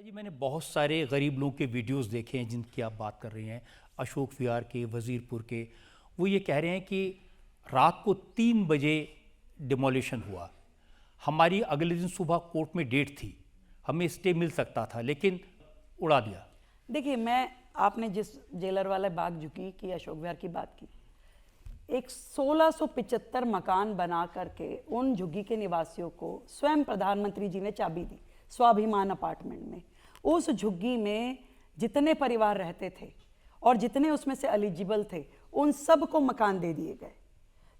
जी मैंने बहुत सारे गरीब लोगों के वीडियोस देखे हैं जिनकी आप बात कर रही हैं, अशोक विहार के, वजीरपुर के। वो ये कह रहे हैं कि रात को 3 बजे डिमोलिशन हुआ। हमारी अगले दिन सुबह कोर्ट में डेट थी, हमें स्टे मिल सकता था, लेकिन उड़ा दिया। देखिए, आपने जिस जेलर वाले बाग झुकी की अशोक विहार की बात की, एक 1675 मकान बना करके उन झुग्गी के निवासियों को स्वयं प्रधानमंत्री जी ने चाबी दी। स्वाभिमान अपार्टमेंट में उस झुग्गी में जितने परिवार रहते थे और जितने उसमें से एलिजिबल थे, उन सब को मकान दे दिए गए।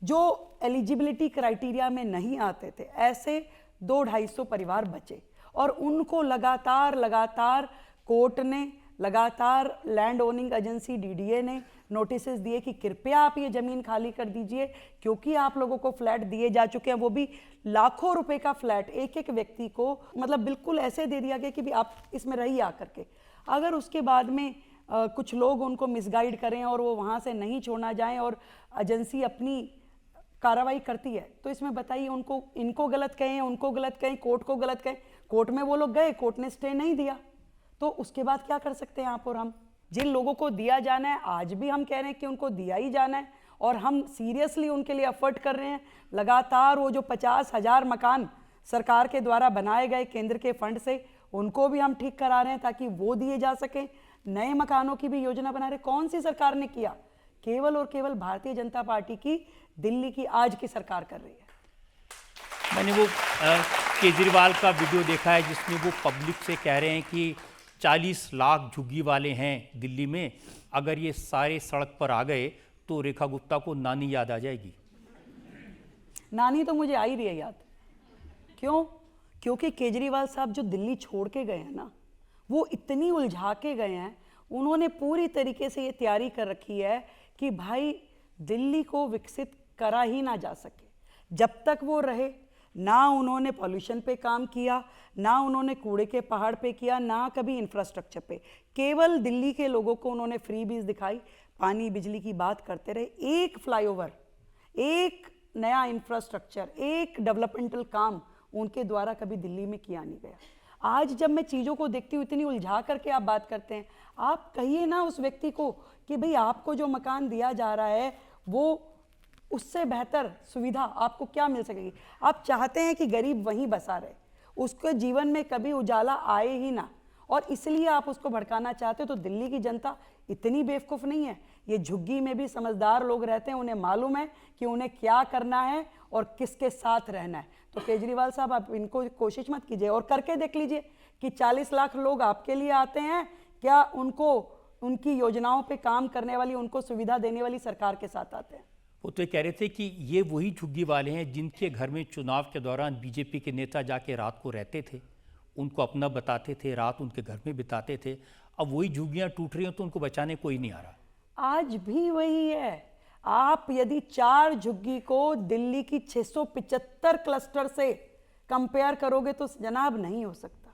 जो एलिजिबिलिटी क्राइटेरिया में नहीं आते थे, ऐसे 200-250 परिवार बचे और उनको लगातार कोर्ट ने, लगातार लैंड ओनिंग एजेंसी डीडीए ने नोटिस दिए कि कृपया आप ये ज़मीन खाली कर दीजिए, क्योंकि आप लोगों को फ्लैट दिए जा चुके हैं, वो भी लाखों रुपए का फ्लैट एक एक व्यक्ति को, मतलब बिल्कुल ऐसे दे दिया गया कि भी आप इसमें रहिए आकर के। अगर उसके बाद में कुछ लोग उनको मिसगाइड करें और वो वहाँ से नहीं छोड़ना जाएं और एजेंसी अपनी कार्रवाई करती है, तो इसमें बताइए उनको, इनको गलत कहें, उनको गलत कहें, कोर्ट को गलत कहें। कोर्ट में वो लोग गए, कोर्ट ने स्टे नहीं दिया, तो उसके बाद क्या कर सकते हैं आप और हम? जिन लोगों को दिया जाना है, आज भी हम कह रहे हैं कि उनको दिया ही जाना है और हम सीरियसली उनके लिए एफर्ट कर रहे हैं। लगातार वो जो 50,000 मकान सरकार के द्वारा बनाए गए केंद्र के फंड से, उनको भी हम ठीक करा रहे हैं ताकि वो दिए जा सकें। नए मकानों की भी योजना बना रहे। कौन सी सरकार ने किया? केवल और केवल भारतीय जनता पार्टी की दिल्ली की आज की सरकार कर रही है। मैंने वो केजरीवाल का वीडियो देखा है जिसमें वो पब्लिक से कह रहे हैं कि 40 लाख झुग्गी वाले हैं दिल्ली में, अगर ये सारे सड़क पर आ गए तो रेखा गुप्ता को नानी याद आ जाएगी। नानी तो मुझे आ ही रही है याद। क्यों? क्योंकि केजरीवाल साहब जो दिल्ली छोड़ के गए हैं ना, वो इतनी उलझा के गए हैं। उन्होंने पूरी तरीके से ये तैयारी कर रखी है कि भाई दिल्ली को विकसित करा ही ना जा सके। जब तक वो रहे, ना उन्होंने पॉल्यूशन पे काम किया, ना उन्होंने कूड़े के पहाड़ पे किया, ना कभी इंफ्रास्ट्रक्चर पे। केवल दिल्ली के लोगों को उन्होंने फ्री बीज दिखाई, पानी बिजली की बात करते रहे। एक फ्लाईओवर, एक नया इंफ्रास्ट्रक्चर, एक डेवलपमेंटल काम उनके द्वारा कभी दिल्ली में किया नहीं गया। आज जब मैं चीज़ों को देखती हूँ, इतनी उलझा करके आप बात करते हैं। आप कहिए ना उस व्यक्ति को कि भाई आपको जो मकान दिया जा रहा है वो उससे बेहतर सुविधा आपको क्या मिल सकेगी? आप चाहते हैं कि गरीब वहीं बसा रहे, उसके जीवन में कभी उजाला आए ही ना, और इसलिए आप उसको भड़काना चाहते हो। तो दिल्ली की जनता इतनी बेवकूफ़ नहीं है। ये झुग्गी में भी समझदार लोग रहते हैं, उन्हें मालूम है कि उन्हें क्या करना है और किसके साथ रहना है। तो केजरीवाल साहब, आप इनको कोशिश मत कीजिए और करके देख लीजिए कि 40 लाख लोग आपके लिए आते हैं क्या, उनको उनकी योजनाओं पे काम करने वाली, उनको सुविधा देने वाली सरकार के साथ आते हैं। वो तो कह रहे थे कि ये वही झुग्गी वाले हैं जिनके घर में चुनाव के दौरान बीजेपी के नेता जाके रात को रहते थे, उनको अपना बताते थे, रात उनके घर में बिताते थे। अब वही झुग्गियाँ टूट रही हैं तो उनको बचाने कोई नहीं आ रहा। आज भी वही है। आप यदि 4 झुग्गी को दिल्ली की 675 क्लस्टर से कंपेयर करोगे तो जनाब नहीं हो सकता।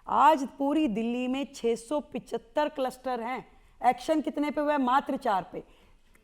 आज पूरी दिल्ली में 675 क्लस्टर हैं। एक्शन कितने पे हुआ है? मात्र 4 पे।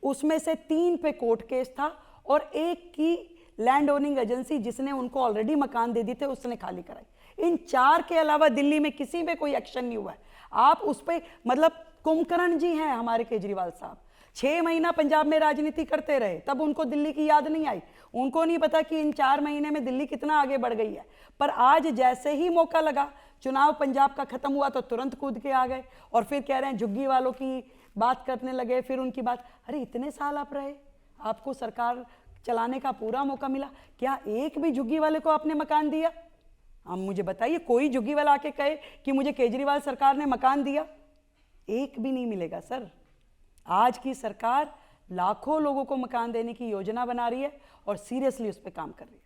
उसमें से 3 पे कोर्ट केस था और एक की लैंड ओनिंग एजेंसी जिसने उनको ऑलरेडी मकान दे दिए थे, उसने खाली कराई। इन 4 के अलावा दिल्ली में किसी पे कोई एक्शन नहीं हुआ है। आप उस पे, मतलब कुंभकर्ण जी हैं हमारे केजरीवाल साहब। 6 महीना पंजाब में राजनीति करते रहे, तब उनको दिल्ली की याद नहीं आई। उनको नहीं पता कि इन 4 महीने में दिल्ली कितना आगे बढ़ गई है। पर आज जैसे ही मौका लगा, चुनाव पंजाब का खत्म हुआ तो तुरंत कूद के आ गए और फिर कह रहे हैं झुग्गी वालों की बात करने लगे। फिर उनकी बात, अरे इतने साल आप रहे, आपको सरकार चलाने का पूरा मौका मिला, क्या एक भी झुग्गी वाले को आपने मकान दिया? हम मुझे बताइए, कोई झुग्गी वाला आके कहे कि मुझे केजरीवाल सरकार ने मकान दिया? एक भी नहीं मिलेगा सर। आज की सरकार लाखों लोगों को मकान देने की योजना बना रही है और सीरियसली उस पर काम कर रही है।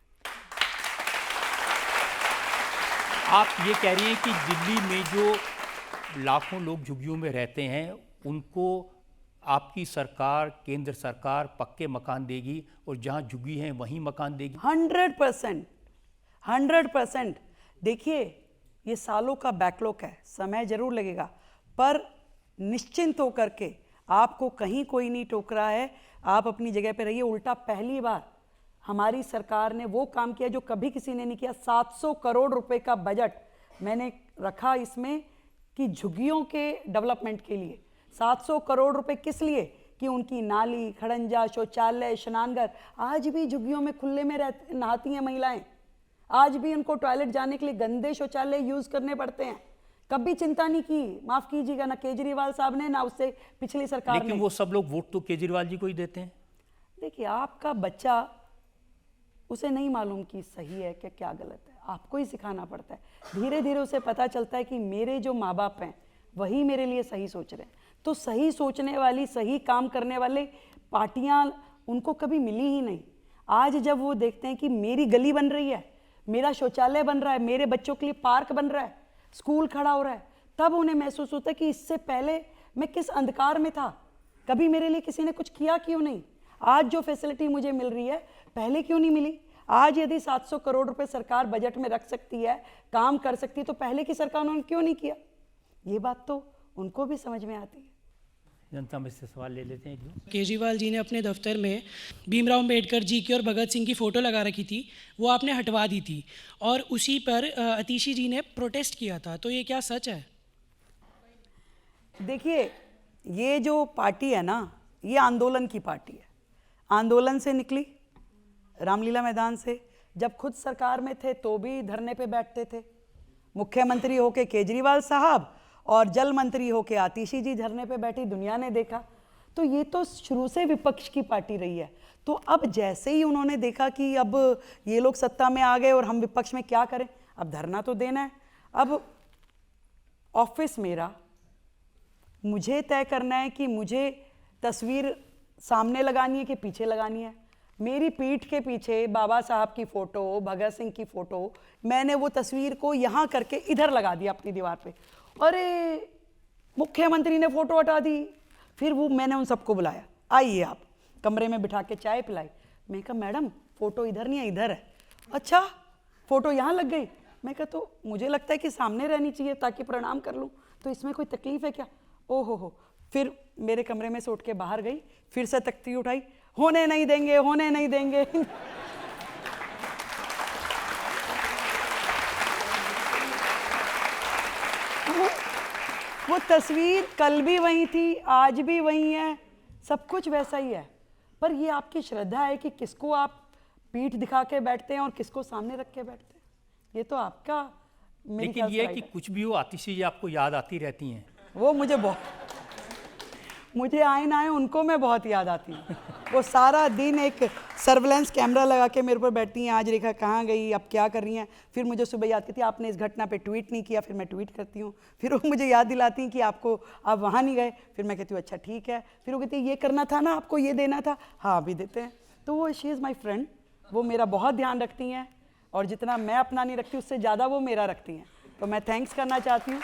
आप ये कह रही हैं कि दिल्ली में जो लाखों लोग झुग्गियों में रहते हैं उनको आपकी सरकार, केंद्र सरकार पक्के मकान देगी और जहां झुग्गी हैं वहीं मकान देगी? 100%। देखिए, ये सालों का बैकलॉग है, समय जरूर लगेगा, पर निश्चिंत होकर के आपको कहीं कोई नहीं टोक रहा है। आप अपनी जगह पे रहिए। उल्टा पहली बार हमारी सरकार ने वो काम किया जो कभी किसी ने नहीं किया। 700 करोड़ रुपए का बजट मैंने रखा इसमें कि झुग्गियों के डेवलपमेंट के लिए 700 करोड़ रुपए किस लिए कि उनकी नाली, खड़ंजा, शौचालय, स्नानघर, आज भी झुग्गियों में खुले में नहाती हैं महिलाएं, आज भी उनको टॉयलेट जाने के लिए गंदे शौचालय यूज करने पड़ते हैं। कभी चिंता नहीं की, माफ कीजिएगा, ना केजरीवाल साहब ने ना उससे पिछली सरकार ने। लेकिन वो सब लोग वोट तो केजरीवाल जी को ही देते हैं। देखिए, आपका बच्चा, उसे नहीं मालूम कि सही है कि क्या गलत है, आपको ही सिखाना पड़ता है। धीरे धीरे उसे पता चलता है कि मेरे जो माँ बाप हैं वही मेरे लिए सही सोच रहे हैं। तो सही सोचने वाली, सही काम करने वाले पार्टियां उनको कभी मिली ही नहीं। आज जब वो देखते हैं कि मेरी गली बन रही है, मेरा शौचालय बन रहा है, मेरे बच्चों के लिए पार्क बन रहा है, स्कूल खड़ा हो रहा है, तब उन्हें महसूस होता है कि इससे पहले मैं किस अंधकार में था, कभी मेरे लिए किसी ने कुछ किया क्यों नहीं। आज जो फैसिलिटी मुझे मिल रही है पहले क्यों नहीं मिली। आज यदि 700 करोड़ रुपए सरकार बजट में रख सकती है, काम कर सकती है, तो पहले की सरकार ने क्यों नहीं किया। ये बात तो उनको भी समझ में आती है। जनता में से सवाल ले लेते हैं। केजरीवाल जी ने अपने दफ्तर में भीमराव अंबेडकर जी की और भगत सिंह की फ़ोटो लगा रखी थी, वो आपने हटवा दी थी और उसी पर अतिशी जी ने प्रोटेस्ट किया था, तो ये क्या सच है? देखिए, ये जो पार्टी है ना, ये आंदोलन की पार्टी है। आंदोलन से निकली, रामलीला मैदान से। जब खुद सरकार में थे तो भी धरने पे बैठते थे। मुख्यमंत्री होके केजरीवाल साहब और जल मंत्री होके आतिशी जी धरने पे बैठी, दुनिया ने देखा। तो ये तो शुरू से विपक्ष की पार्टी रही है। तो अब जैसे ही उन्होंने देखा कि अब ये लोग सत्ता में आ गए और हम विपक्ष में क्या करें, अब धरना तो देना है। अब ऑफिस मेरा, मुझे तय करना है कि मुझे तस्वीर सामने लगानी है कि पीछे लगानी है। मेरी पीठ के पीछे बाबा साहब की फ़ोटो, भगत सिंह की फ़ोटो, मैंने वो तस्वीर को यहाँ करके इधर लगा दिया अपनी दीवार पे। अरे, मुख्यमंत्री ने फ़ोटो हटा दी। फिर वो मैंने उन सबको बुलाया, आइए आप, कमरे में बिठा के चाय पिलाई। मैं कहा मैडम फ़ोटो इधर नहीं है, इधर है। अच्छा, फ़ोटो यहाँ लग गई। मैं कहा तो मुझे लगता है कि सामने रहनी चाहिए ताकि प्रणाम कर लूँ, तो इसमें कोई तकलीफ़ है क्या? ओहो हो। फिर मेरे कमरे में से उठ के बाहर गई, फिर से तख्ती उठाई, होने नहीं देंगे, होने नहीं देंगे। वो तस्वीर कल भी वही थी, आज भी वही है, सब कुछ वैसा ही है। पर ये आपकी श्रद्धा है कि किसको आप पीठ दिखा के बैठते हैं और किसको सामने रख के बैठते हैं, ये तो आपका। लेकिन ये है कि कुछ भी हो, आतिशी जी आपको याद आती रहती हैं। वो मुझे आए ना आए, उनको मैं बहुत याद आती हूँ। वो सारा दिन एक सर्वेलेंस कैमरा लगा के मेरे पर बैठती हैं, आज रेखा कहाँ गई, अब क्या कर रही हैं। फिर मुझे सुबह याद करती है आपने इस घटना पे ट्वीट नहीं किया, फिर मैं ट्वीट करती हूँ। फिर वो मुझे याद दिलाती हैं कि आप वहाँ नहीं गए, फिर मैं कहती हूँ अच्छा ठीक है। फिर वो कहती है ये करना था ना, आपको ये देना था, हाँ अभी देते हैं। तो वो शी इज़ माई फ्रेंड, वो मेरा बहुत ध्यान रखती हैं और जितना मैं अपना नहीं रखती उससे ज़्यादा वो मेरा रखती हैं। तो मैं थैंक्स करना चाहती हूँ।